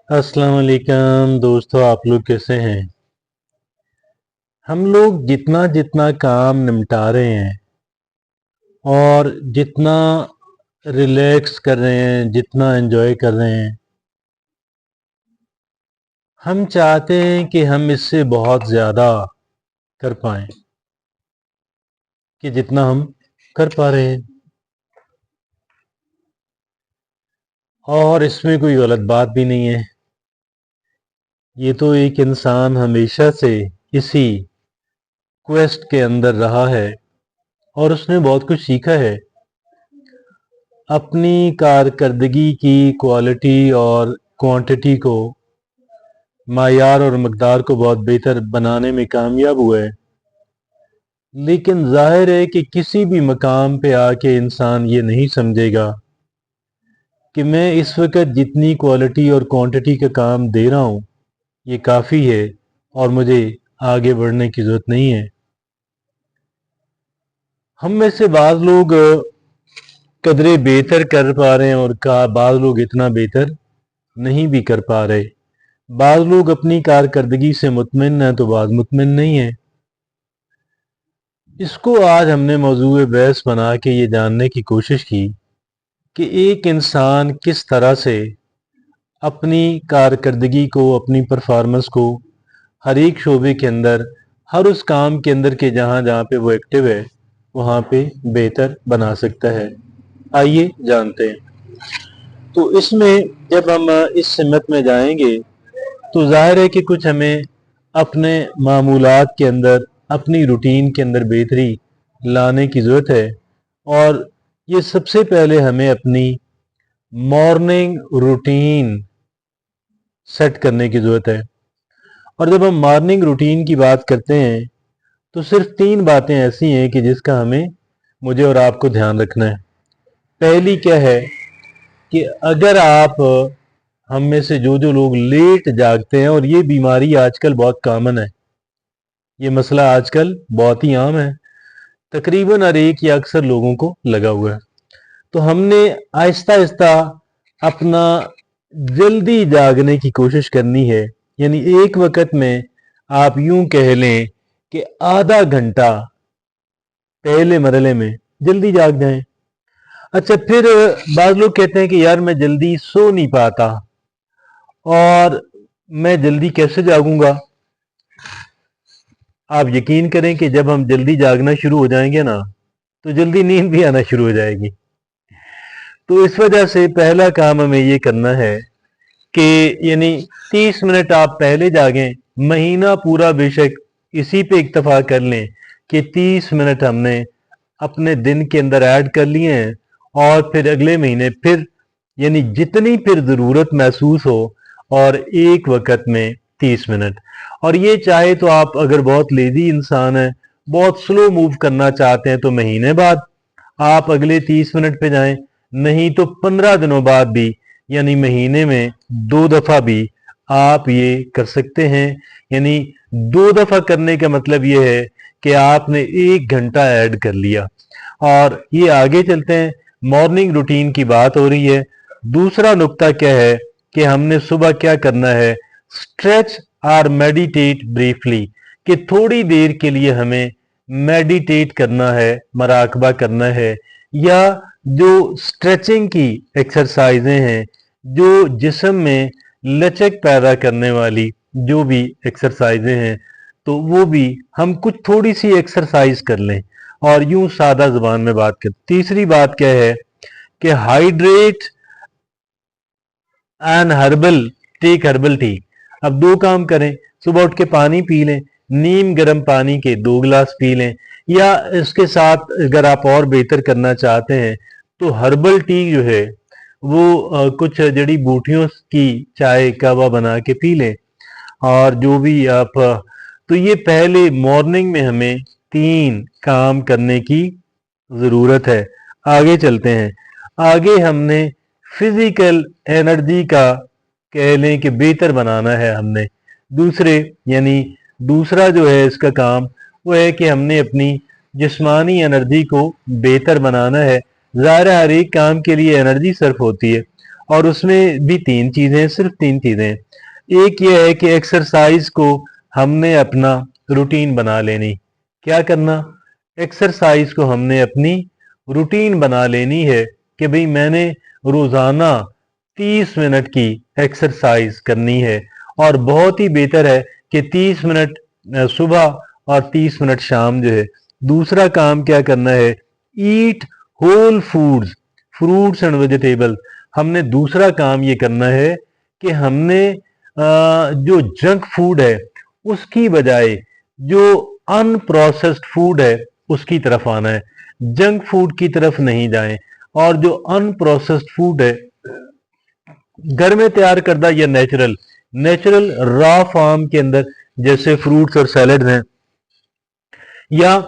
अस्सलाम वालेकुम दोस्तों, आप लोग कैसे हैं। हम लोग जितना जितना काम निपटा रहे हैं और जितना रिलैक्स कर रहे हैं, जितना एंजॉय कर रहे हैं, हम चाहते हैं कि हम इससे बहुत ज़्यादा कर पाएं कि जितना हम कर पा रहे हैं। और इसमें कोई गलत बात भी नहीं है। ये तो एक इंसान हमेशा से इसी क्वेस्ट के अंदर रहा है और उसने बहुत कुछ सीखा है। अपनी कारकर्दगी की क्वालिटी और क्वांटिटी को, मायार और मकदार को बहुत बेहतर बनाने में कामयाब हुआ है। लेकिन जाहिर है कि किसी भी मकाम पे आके इंसान ये नहीं समझेगा कि मैं इस वक्त जितनी क्वालिटी और क्वांटिटी का काम दे रहा हूँ ये काफ़ी है और मुझे आगे बढ़ने की ज़रूरत नहीं है। हम में से बाज़ लोग कदरे बेहतर कर पा रहे हैं और बाज़ लोग इतना बेहतर नहीं भी कर पा रहे। बाज़ लोग अपनी कारकर्दगी से मुतमिन हैं तो बाज़ मुतमिन नहीं है। इसको आज हमने मौजूए बहस बना के ये जानने की कोशिश की कि एक इंसान किस तरह से अपनी कारकर्दगी को, अपनी परफॉर्मेंस को हर एक शोबे के अंदर, हर उस काम के अंदर के जहाँ जहाँ पे वो एक्टिव है वहाँ पे बेहतर बना सकता है। आइए जानते हैं। तो इसमें जब हम इस सिमत में जाएंगे तो जाहिर है कि कुछ हमें अपने मामूलात के अंदर, अपनी रूटीन के अंदर बेहतरी लाने की ज़रूरत है। और ये सबसे पहले हमें अपनी मॉर्निंग रूटीन सेट करने की ज़रूरत है। और जब हम मॉर्निंग रूटीन की बात करते हैं तो सिर्फ 3 बातें ऐसी हैं कि जिसका हमें, मुझे और आपको ध्यान रखना है। पहली क्या है कि अगर आप, हम में से जो जो लोग लेट जागते हैं, और ये बीमारी आजकल बहुत कॉमन है, ये मसला आजकल बहुत ही आम है, तकरीबन हर एक या अक्सर लोगों को लगा हुआ है। तो हमने आहिस्ता आहिस्ता अपना जल्दी जागने की कोशिश करनी है। यानी एक वक्त में आप यूं कह लें कि आधा घंटा पहले मरले में जल्दी जाग जाएं। अच्छा, फिर बाज़ लोग कहते हैं कि यार मैं जल्दी सो नहीं पाता और मैं जल्दी कैसे जागूंगा। आप यकीन करें कि जब हम जल्दी जागना शुरू हो जाएंगे ना तो जल्दी नींद भी आना शुरू हो जाएगी। तो इस वजह से पहला काम हमें ये करना है कि यानी 30 मिनट आप पहले जागें। महीना पूरा बेशक इसी पे इक्तफा कर लें कि 30 मिनट हमने अपने दिन के अंदर ऐड कर लिए हैं और फिर अगले महीने फिर, यानी जितनी फिर ज़रूरत महसूस हो, और एक वक्त में 30 मिनट। और ये चाहे तो आप अगर बहुत लेजी इंसान हैं, बहुत स्लो मूव करना चाहते हैं तो महीने बाद आप अगले 30 मिनट पे जाएं, नहीं तो 15 दिनों बाद भी, यानी महीने में 2 दफ़ा भी आप ये कर सकते हैं। यानी 2 दफ़ा करने का मतलब ये है कि आपने 1 घंटा ऐड कर लिया। और ये आगे चलते हैं, मॉर्निंग रूटीन की बात हो रही है। दूसरा नुक्ता क्या है कि हमने सुबह क्या करना है, स्ट्रेच और मेडिटेट ब्रीफली, कि थोड़ी देर के लिए हमें मेडिटेट करना है, मराकबा करना है, या जो स्ट्रेचिंग की एक्सरसाइजें हैं, जो जिस्म में लचक पैदा करने वाली जो भी एक्सरसाइजें हैं, तो वो भी हम कुछ थोड़ी सी एक्सरसाइज कर लें और यूं सादा जुबान में बात करें। तीसरी बात क्या है कि hydrate and herbal, take herbal tea. अब 2 काम करें, सुबह उठ के पानी पी लें, नीम गर्म पानी के 2 गिलास पी लें, या इसके साथ अगर आप और बेहतर करना चाहते हैं तो हर्बल टी जो है वो कुछ जड़ी बूटियों की चाय कहवा बना के पी लें। और जो भी आप, तो ये पहले मॉर्निंग में हमें 3 काम करने की ज़रूरत है। आगे चलते हैं। आगे हमने फिजिकल एनर्जी का, कह लें कि बेहतर बनाना है हमने। दूसरे, यानी दूसरा जो है इसका काम वो है कि हमने अपनी जिस्मानी एनर्जी को बेहतर बनाना है। ज़ाहिर है हर एक काम के लिए एनर्जी सर्फ होती है اور اس میں بھی 3 چیزیں، صرف 3 چیزیں۔ ایک یہ ہے کہ ایکسرسائز کو ہم نے اپنا روٹین بنا لینی۔ کیا کرنا؟ ایکسرسائز کو ہم نے اپنی روٹین بنا لینی ہے کہ بھئی میں نے روزانہ 30 منٹ کی ایکسرسائز کرنی ہے، اور بہت ہی بہتر ہے کہ 30 منٹ صبح اور 30 منٹ شام جو ہے۔ دوسرا کام کیا کرنا ہے؟ Eat whole foods, fruits and vegetable. ہم نے دوسرا کام یہ کرنا ہے کہ ہم نے جو جنک فوڈ ہے اس کی بجائے جو ان پروسیسڈ فوڈ ہے اس کی طرف آنا ہے، جنک فوڈ کی طرف نہیں جائیں۔ اور جو ان پروسیسڈ فوڈ ہے، گھر میں تیار کردہ یا نیچرل را فارم کے اندر، جیسے فروٹس اور سیلڈ ہیں، یا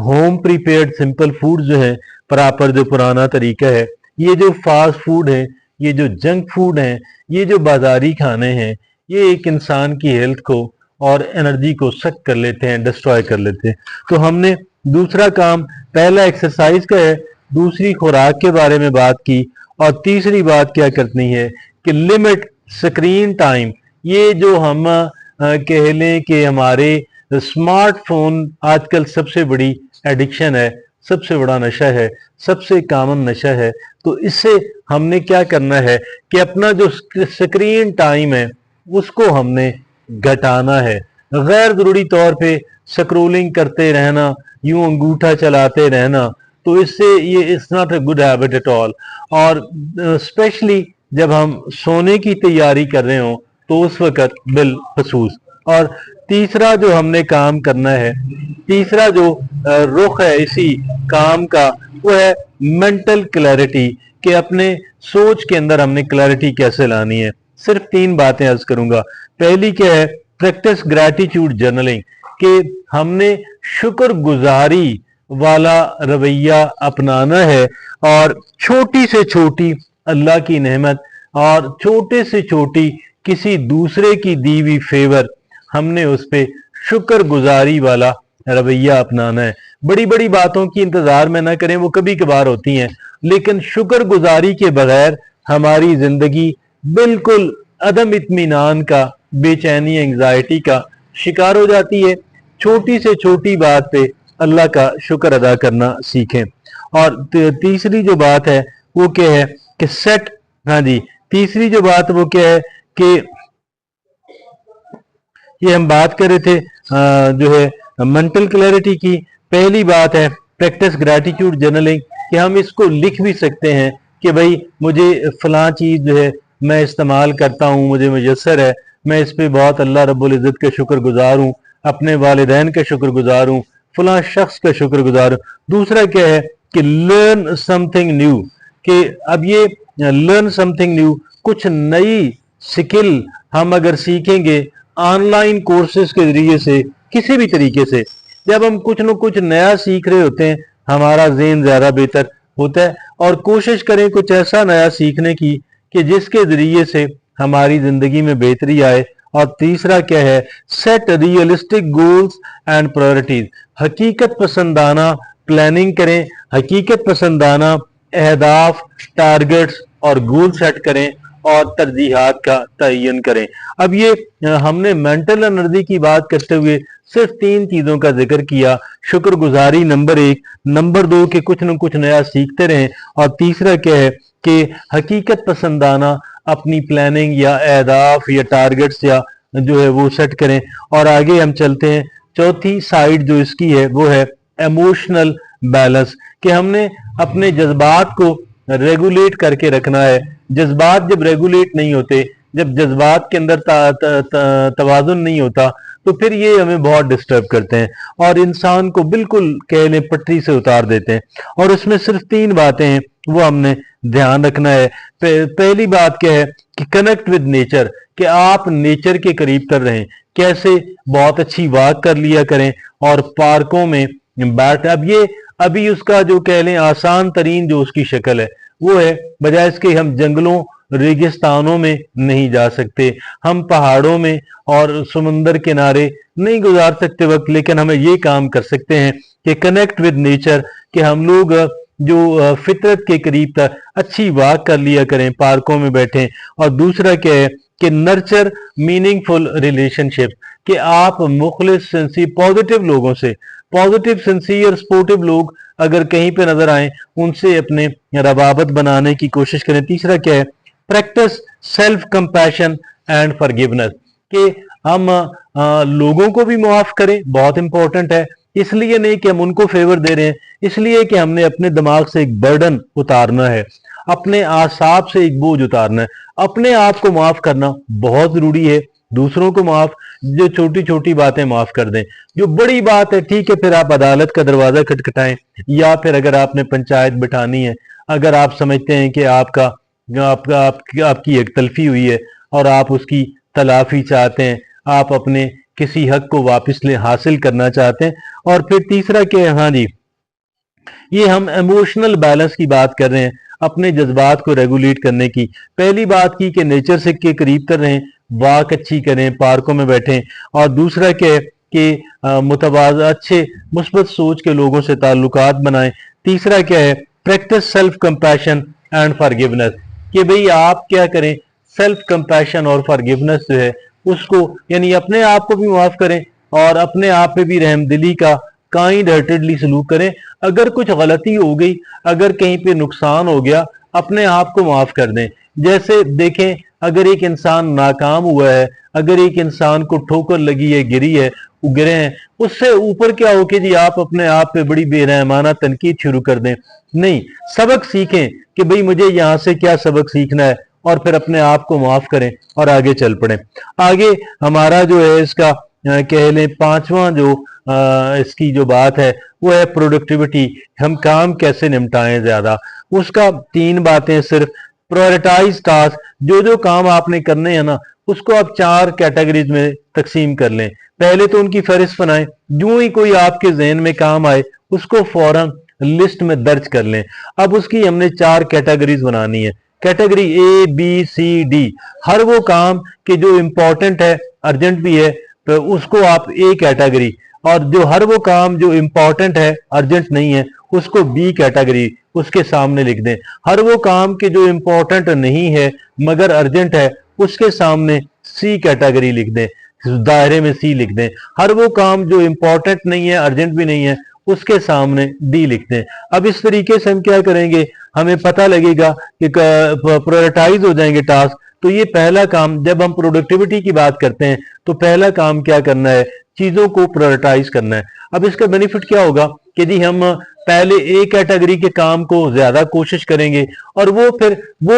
ہوم پریپیئرڈ سمپل فوڈ جو ہیں، پراپر جو پرانا طریقہ ہے۔ یہ جو فاسٹ فوڈ ہیں، یہ جو جنک فوڈ ہیں، یہ جو بازاری کھانے ہیں، یہ ایک انسان کی ہیلتھ کو اور انرجی کو سک کر لیتے ہیں، ڈسٹروائے کر لیتے ہیں۔ تو ہم نے دوسرا کام، پہلا ایکسرسائز کا ہے، دوسری خوراک کے بارے میں بات کی، اور تیسری بات کیا کرنی ہے کہ لمٹ اسکرین ٹائم۔ یہ جو ہم کہہ لیں کہ ہمارے اسمارٹ فون آج کل سب سے بڑی ایڈکشن ہے، سب سے بڑا نشہ ہے، سب سے کامن نشہ ہے۔ تو اس سے ہم نے کیا کرنا ہے کہ اپنا جو اسکرین ٹائم ہے اس کو ہم نے گھٹانا ہے۔ غیر ضروری طور پہ سکرولنگ کرتے رہنا، یوں انگوٹھا چلاتے رہنا، تو اس سے یہ it's not a good habit at all. اور اسپیشلی جب ہم سونے کی تیاری کر رہے ہوں تو اس وقت بالخصوص۔ اور تیسرا جو ہم نے کام کرنا ہے، تیسرا جو رخ ہے اسی کام کا، وہ ہے مینٹل کلیئرٹی، کہ اپنے سوچ کے اندر ہم نے کلیئرٹی کیسے لانی ہے۔ صرف 3 باتیں عرض کروں گا۔ پہلی کیا ہے؟ پریکٹس گریٹیٹیوڈ جرنلنگ، کہ ہم نے شکر گزاری والا رویہ اپنانا ہے، اور چھوٹی سے چھوٹی اللہ کی نعمت اور چھوٹے سے چھوٹی کسی دوسرے کی دی ہوئی فیور، ہم نے اس پہ شکر گزاری والا رویہ اپنانا ہے۔ بڑی بڑی باتوں کی انتظار میں نہ کریں، وہ کبھی کبھار ہوتی ہیں، لیکن شکر گزاری کے بغیر ہماری زندگی بالکل عدم اطمینان کا، بے چینی، انگزائٹی کا شکار ہو جاتی ہے۔ چھوٹی سے چھوٹی بات پہ اللہ کا شکر ادا کرنا سیکھیں۔ اور تیسری جو بات ہے وہ کیا ہے کہ تیسری جو بات وہ کیا ہے کہ یہ ہم بات کر رہے تھے جو ہے مینٹل کلیئرٹی کی۔ پہلی بات ہے پریکٹس گریٹیٹیوڈ جرنلنگ، کہ ہم اس کو لکھ بھی سکتے ہیں کہ بھائی مجھے فلاں چیز جو ہے میں استعمال کرتا ہوں، مجھے میسر ہے، میں اس پہ بہت اللہ رب العزت کا شکر گزار ہوں، اپنے والدین کا شکر گزار ہوں، فلاں شخص کا شکر گزار ہوں۔ دوسرا کیا ہے کہ لرن سم تھنگ نیو، کہ اب یہ لرن سم تھنگ نیو، کچھ نئی سکل ہم اگر سیکھیں گے آن لائن کورسز کے ذریعے سے، کسی بھی طریقے سے، جب ہم کچھ نہ کچھ نیا سیکھ رہے ہوتے ہیں ہمارا ذہن زیادہ بہتر ہوتا ہے۔ اور کوشش کریں کچھ ایسا نیا سیکھنے کی کہ جس کے ذریعے سے ہماری زندگی میں بہتری آئے۔ اور تیسرا کیا ہے؟ Set realistic goals and priorities, حقیقت پسندانہ پلاننگ کریں، حقیقت پسندانہ اہداف، ٹارگٹس اور گول سیٹ کریں، اور ترجیحات کا تعین کریں۔ اب یہ ہم نے مینٹل انرجی کی بات کرتے ہوئے صرف 3 چیزوں کا ذکر کیا۔ شکر گزاری نمبر 1، نمبر 2 کہ کچھ نہ کچھ نیا سیکھتے رہیں، اور تیسرا کیا ہے کہ حقیقت پسندانہ اپنی پلاننگ یا اہداف یا ٹارگٹس یا جو ہے وہ سیٹ کریں۔ اور آگے ہم چلتے ہیں، چوتھی سائیڈ جو اس کی ہے وہ ہے ایموشنل بیلنس، کہ ہم نے اپنے جذبات کو ریگولیٹ کر کے رکھنا ہے۔ جذبات جب ریگولیٹ نہیں ہوتے، جب جذبات کے اندر توازن نہیں ہوتا، تو پھر یہ ہمیں بہت ڈسٹرب کرتے ہیں اور انسان کو بالکل کہہ لیں پٹری سے اتار دیتے ہیں۔ اور اس میں صرف 3 باتیں ہیں، وہ ہم نے دھیان رکھنا ہے۔ پہلی بات کیا ہے کہ کنیکٹ ود نیچر، کہ آپ نیچر کے قریب کر رہے ہیں۔ کیسے؟ بہت اچھی واک کر لیا کریں اور پارکوں میں بیٹھ، اب یہ ابھی اس کا جو کہہ لیں آسان ترین جو اس کی شکل ہے وہ ہے، بجائے اس کے ہم جنگلوں ریگستانوں میں نہیں جا سکتے، ہم پہاڑوں میں اور سمندر کنارے نہیں گزار سکتے وقت، لیکن ہمیں یہ کام کر سکتے ہیں کہ کنیکٹ ود نیچر، کہ ہم لوگ जो फितरत के करीब था, अच्छी वॉक कर लिया करें, पार्कों में बैठें। और दूसरा क्या है कि नर्चर मीनिंगफुल रिलेशनशिप, कि आप मुखलिस पॉजिटिव लोगों से, पॉजिटिव सिंसियर स्पोर्टिव लोग अगर कहीं पे नजर आए उनसे अपने रवाबत बनाने की कोशिश करें। तीसरा क्या है, practice self compassion and forgiveness, कि हम लोगों को भी माफ करें, बहुत इंपॉर्टेंट है। इसलिए नहीं कि हम उनको फेवर दे रहे हैं, इसलिए कि हमने अपने दिमाग से एक बर्डन उतारना है, अपने आसाब से एक बोझ उतारना है। अपने आप को माफ करना बहुत जरूरी है, दूसरों को माफ, जो छोटी छोटी बातें माफ कर दें। जो बड़ी बात है ठीक है, फिर आप अदालत का दरवाजा खटखटाएं, या फिर अगर आपने पंचायत बिठानी है, अगर आप समझते हैं कि आपकी एक तलफी हुई है और आप उसकी तलाफी चाहते हैं, आप अपने किसी हक को वापस हासिल करना चाहते हैं। और फिर तीसरा क्या है, हाँ जी, ये हम इमोशनल बैलेंस की बात कर रहे हैं, अपने जज्बात को रेगुलेट करने की। पहली बात की कि नेचर से के करीब कर रहे हैं, वॉक अच्छी करें, पार्कों में बैठें। और दूसरा क्या है कि मुतवाज़ अच्छे मुस्बत सोच के लोगों से ताल्लुकात बनाएं। तीसरा क्या है, practice self compassion and forgiveness, कि भाई आप क्या करें, सेल्फ कंपैशन और फॉरगिवनेस जो है उसको, यानी अपने आप को भी माफ करें और अपने आप पे भी रहमदिली का काइंड हार्टेडली सलूक करें। अगर कुछ गलती हो गई, अगर कहीं पे नुकसान हो गया, अपने आप को माफ कर दें। जैसे देखें, अगर एक इंसान नाकाम हुआ है, अगर एक इंसान को ठोकर लगी है, गिरी है, वो गिरे हैं, उससे ऊपर क्या हो कि जी आप अपने आप पे बड़ी बेरहमाना तनकीद शुरू कर दें। नहीं, सबक सीखें कि भाई मुझे यहाँ से क्या सबक सीखना है, और फिर अपने आप को माफ करें और आगे चल पड़े। आगे हमारा जो है इसका कह लें पांचवा जो इसकी जो बात है वो है प्रोडक्टिविटी, हम काम कैसे निपटाएं ज्यादा। उसका तीन बातें सिर्फ, प्रायोरिटाइज टास्क, जो जो काम आपने करने हैं ना उसको आप 4 कैटेगरीज में तकसीम कर लें। पहले तो उनकी फहरिस्त बनाएं, जो ही कोई आपके जहन में काम आए उसको फौरन लिस्ट में दर्ज कर लें। अब उसकी हमने 4 कैटेगरीज बनानी है, category A B C D. हर वो काम कि जो इंपॉर्टेंट है, अर्जेंट भी है, तो उसको आप ए कैटेगरी, और जो हर वो काम जो इंपॉर्टेंट है, अर्जेंट नहीं है, उसको बी कैटेगरी उसके सामने लिख दें। हर वो काम के जो इंपॉर्टेंट नहीं है मगर अर्जेंट है, उसके सामने सी कैटेगरी लिख दें, दायरे में सी लिख दें। हर वो काम जो इंपॉर्टेंट नहीं है, अर्जेंट भी नहीं है, उसके सामने डी लिख दें। अब इस तरीके से हम क्या करेंगे, हमें पता लगेगा कि प्रायोरिटाइज हो जाएंगे टास्क। तो ये पहला काम, जब हम प्रोडक्टिविटी की बात करते हैं तो पहला काम क्या करना है, चीजों को प्रायोरिटाइज करना है। अब इसका बेनिफिट क्या होगा कि जी हम पहले ए कैटेगरी के काम को ज्यादा कोशिश करेंगे, और वो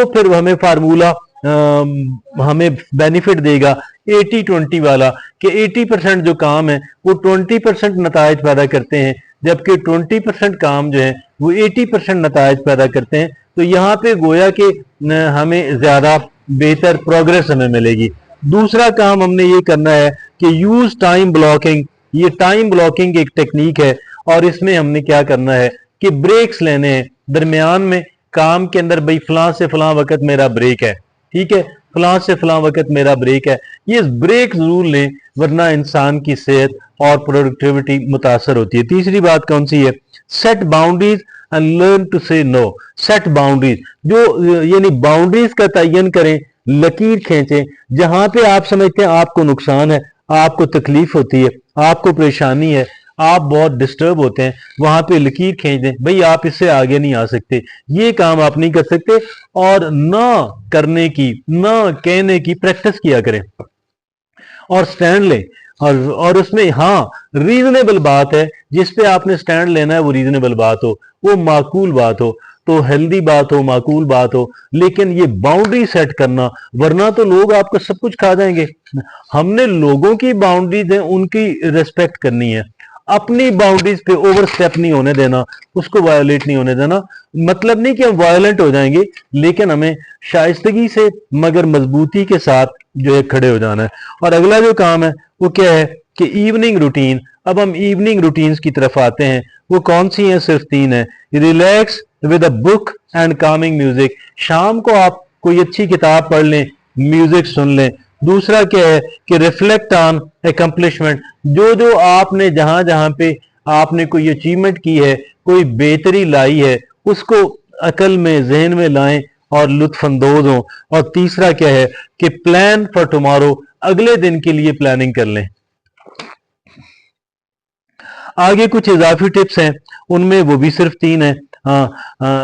फिर हमें फार्मूला हमें बेनिफिट देगा 80-20 वाला, कि 80% जो काम है वो 20% नतायज पैदा करते हैं, जबकि 20% काम जो है वो 80% नतायज पैदा करते हैं। तो यहाँ पे गोया कि हमें ज्यादा बेहतर प्रोग्रेस हमें मिलेगी। दूसरा काम हमने ये करना है कि यूज टाइम ब्लॉकिंग। ये टाइम ब्लॉकिंग एक टेक्निक है, और इसमें हमने क्या करना है कि ब्रेक्स लेने हैं दरमियान में काम के अंदर। भाई फलां से फलां वक्त मेरा ब्रेक है, ठीक है, फलां से फलां वक्त मेरा ब्रेक है, ये ब्रेक जरूर लें, वरना इंसान की सेहत और प्रोडक्टिविटी मुतासर होती है। तीसरी बात कौन सी है, set boundaries and learn to say no. Set boundaries, जो यानी बाउंड्रीज का तयन करें, लकीर खींचें, जहां पे आप समझते हैं आपको नुकसान है, आपको तकलीफ होती है, आपको परेशानी है, आप बहुत डिस्टर्ब होते हैं, वहां पे लकीर खींच दें, भाई आप इससे आगे नहीं आ सकते, ये काम आप नहीं कर सकते। और ना करने की, ना कहने की प्रैक्टिस किया करें, और स्टैंड लें। और उसमें हाँ रीजनेबल बात है, जिस पे आपने स्टैंड लेना है वो रीजनेबल बात हो, वो माकूल बात हो, तो हेल्दी बात हो, माकूल बात हो, लेकिन ये बाउंड्री सेट करना, वरना तो लोग आपका सब कुछ खा जाएंगे। हमने लोगों की बाउंड्रीज है उनकी रिस्पेक्ट करनी है, अपनी बाउंड्रीज पे ओवर स्टेप नहीं होने देना, उसको वायोलेट नहीं होने देना। मतलब नहीं कि हम वायलेंट हो जाएंगे, लेकिन हमें शाइस्तगी से मगर मजबूती के साथ जो है खड़े हो जाना है। और अगला जो काम है वो क्या है कि इवनिंग रूटीन। अब हम इवनिंग रूटीन्स की तरफ आते हैं, वो कौन सी हैं, सिर्फ 3 है। Relax with a book and Kameng music, शाम को आप कोई अच्छी किताब पढ़ लें, म्यूजिक सुन लें। दूसरा क्या है कि रिफ्लेक्ट ऑन अकम्पलिशमेंट, जो जो आपने जहां जहां पे आपने कोई अचीवमेंट की है, कोई बेहतरी लाई है, उसको अकल में, जहन में लाएं और लुत्फ अंदोज हों। और तीसरा क्या है कि प्लान फॉर टुमारो, अगले दिन के लिए प्लानिंग कर लें। आगे कुछ इजाफी टिप्स हैं, उनमें वो भी सिर्फ 3 है।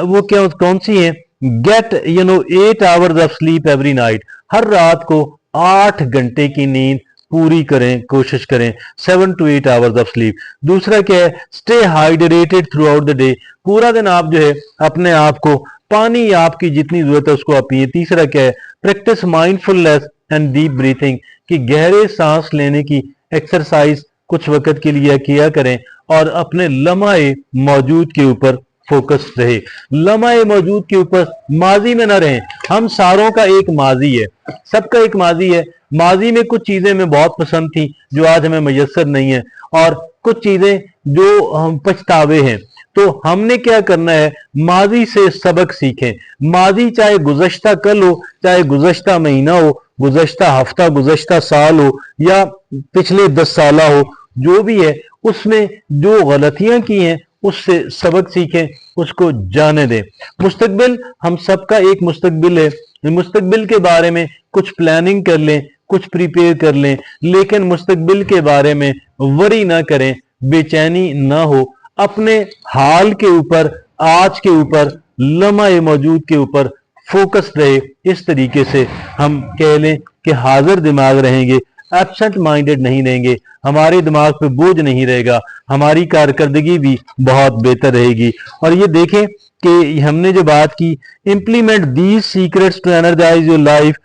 वो क्या, कौन सी है? Get 8 hours of sleep every night, हर रात को 8 घंटे की नींद पूरी करें, कोशिश करें, 7 to 8 आवर्स ऑफ स्लीप। दूसरा क्या है? Stay hydrated through out the day, पूरा दिन आप जो है अपने आप को पानी आपकी जितनी जरूरत है उसको आप पिए। तीसरा क्या है? Practice mindfulness and deep breathing, कि गहरे सांस लेने की एक्सरसाइज कुछ वक्त के लिए किया करें और अपने लम्हाए मौजूद के ऊपर फोकस रहे। लम्हाए मौजूद के ऊपर, माजी में ना रहें। हम सारों का एक माजी है, सबका एक माजी है। माजी में कुछ चीजें हमें बहुत पसंद थी जो आज हमें मैसर नहीं है, और कुछ चीजें जो हम पछतावे हैं। तो हमने क्या करना है? माजी से सबक सीखें। माजी चाहे गुज़श्ता कल हो, चाहे गुज़श्ता महीना हो, गुज़श्ता हफ्ता, गुज़श्ता साल हो, या पिछले 10 साल हो, जो भी है उसमें जो गलतियां की हैं उससे सबक सीखें, उसको जाने दें। मुस्तकबिल, हम सबका एक मुस्तकबिल है। मुस्तकबिल के बारे में कुछ प्लानिंग कर लें, कुछ प्रिपेयर कर लें, लेकिन मुस्तकबिल के बारे में वरी ना करें, बेचैनी ना हो। अपने हाल के ऊपर, आज के ऊपर, लम्हाए मौजूद के ऊपर फोकस रहे। इस तरीके से हम कह लें कि हाजिर दिमाग रहेंगे, एब्सेंट माइंडेड नहीं रहेंगे, हमारे दिमाग पे बोझ नहीं रहेगा, हमारी कारकर्दगी भी बहुत बेहतर रहेगी। और ये देखें कि हमने जो बात की, implement these secrets to energise your life,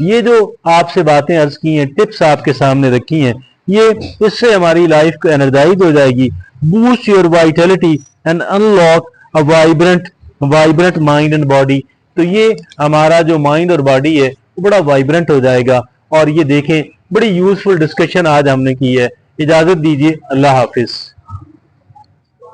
ये जो आपसे बातें अर्ज की हैं, टिप्स आपके सामने रखी हैं, ये इससे हमारी लाइफ को एनर्जाइज हो जाएगी। Boost your Vitality and unlock a vibrant mind and body, तो ये हमारा जो माइंड और बॉडी है वो बड़ा वाइब्रेंट हो जाएगा। और ये देखें, बड़ी यूजफुल डिस्कशन आज हमने की है। इजाजत दीजिए, अल्लाह हाफिज।